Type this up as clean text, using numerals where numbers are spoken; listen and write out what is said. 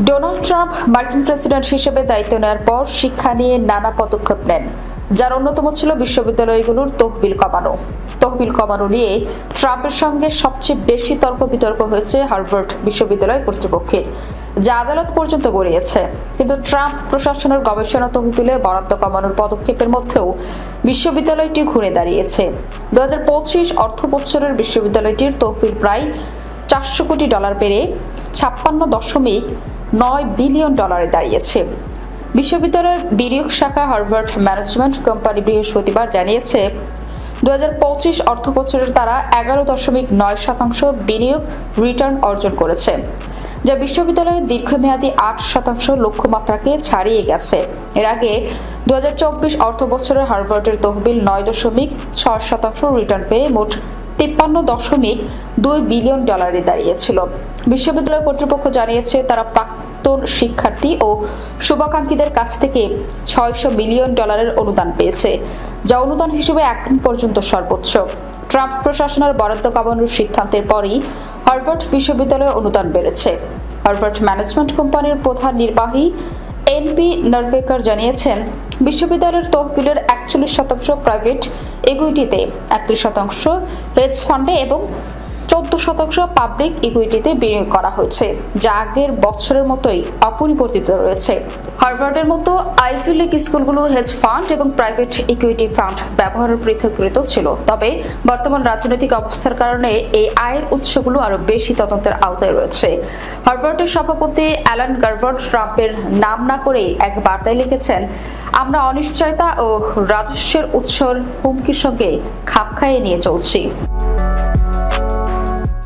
Donald Trump মার্কিন president হিসেবে দায়িত্ব নেওয়ার পর শিক্ষা নিয়ে নানা পদক্ষেপ নেন, যার অন্যতম ছিল বিশ্ববিদ্যালয়গুলোর তহবিল কমানো নিয়ে ট্রাম্পের সঙ্গে সবচেয়ে বেশি তর্ক বিতর্ক হয়েছে হার্ভার্ড বিশ্ববিদ্যালয় কর্তৃপক্ষের, যা আদালত পর্যন্ত গড়িয়েছে। কিন্তু ট্রাম্প প্রশাসনের গবেষণা তহবিলে বরাদ্দ কমানোর পদক্ষেপের মধ্যেও বিশ্ববিদ্যালয়টি ঘুরে দাঁড়িয়েছে। 2025 অর্থ বছরের বিশ্ববিদ্যালয়টির তহবিল প্রায় $400 কোটি বেড়ে 56.9 বিলিয়ন ডলারে দাঁড়িয়েছে। বিশ্ববিদ্যালয়ের বিনিয়োগ শাখা হার্ভার্ড ম্যানেজমেন্ট কোম্পানি বৃহস্পতিবার জানিয়েছে, 2025 অর্থ বছরের তারা 11.9% বিনিয়োগ রিটার্ন অর্জন করেছে, যা বিশ্ববিদ্যালয়ের দীর্ঘমেয়াদী 8% লক্ষ্যমাত্রাকে ছাড়িয়ে গেছে। এর আগে 2024 অর্থ বছরের হার্ভার্ডের তহবিল 9.6% রিটার্ন পেয়ে মোট 53.2 বিলিয়ন ডলারে দাঁড়িয়েছিল। বিশ্ববিদ্যালয় কর্তৃপক্ষ জানিয়েছে, তারা প্রাক্তন শিক্ষার্থী ও শুভাকাঙ্ক্ষীদের কাছ থেকে $600 মিলিয়ন অনুদান পেয়েছে, যা অনুদান হিসেবে এখন পর্যন্ত সর্বোচ্চ। ট্রাম্প প্রশাসনের বরাদ্দ কমানোর সিদ্ধান্তের পরই হার্ভার্ড বিশ্ববিদ্যালয়ে অনুদান বেড়েছে। হার্ভার্ড ম্যানেজমেন্ট কোম্পানির প্রধান নির্বাহী এনপি নারভেকার জানিয়েছেন, বিশ্ববিদ্যালয়ের তহবিলের 41% প্রাইভেট ইকুইটিতে, 31% হেজ ফান্ডে এবং 14% পাবলিক ইকুইটিতে বিনিয়োগ করা হয়েছে, যা আগের বছরের মতোই অপরিবর্তিত রয়েছে। হার্ভার্ডের মতো আইভি লীগ স্কুলগুলো হেজ ফান্ড এবং প্রাইভেট ইকুইটি ফান্ড ব্যবহারের পৃথকীকৃত ছিল, তবে বর্তমান রাজনৈতিক অবস্থার কারণে এই আয়ের উৎসগুলো আরও বেশি তদন্তের আওতায় রয়েছে। হার্ভার্ডের সভাপতি অ্যালান গারভার্ড ট্রাম্পের নাম না করে এক বার্তায় লিখেছেন, আমরা অনিশ্চয়তা ও রাজস্বের উৎসর হুমকির সঙ্গে খাপ খাইয়ে নিয়ে চলছি।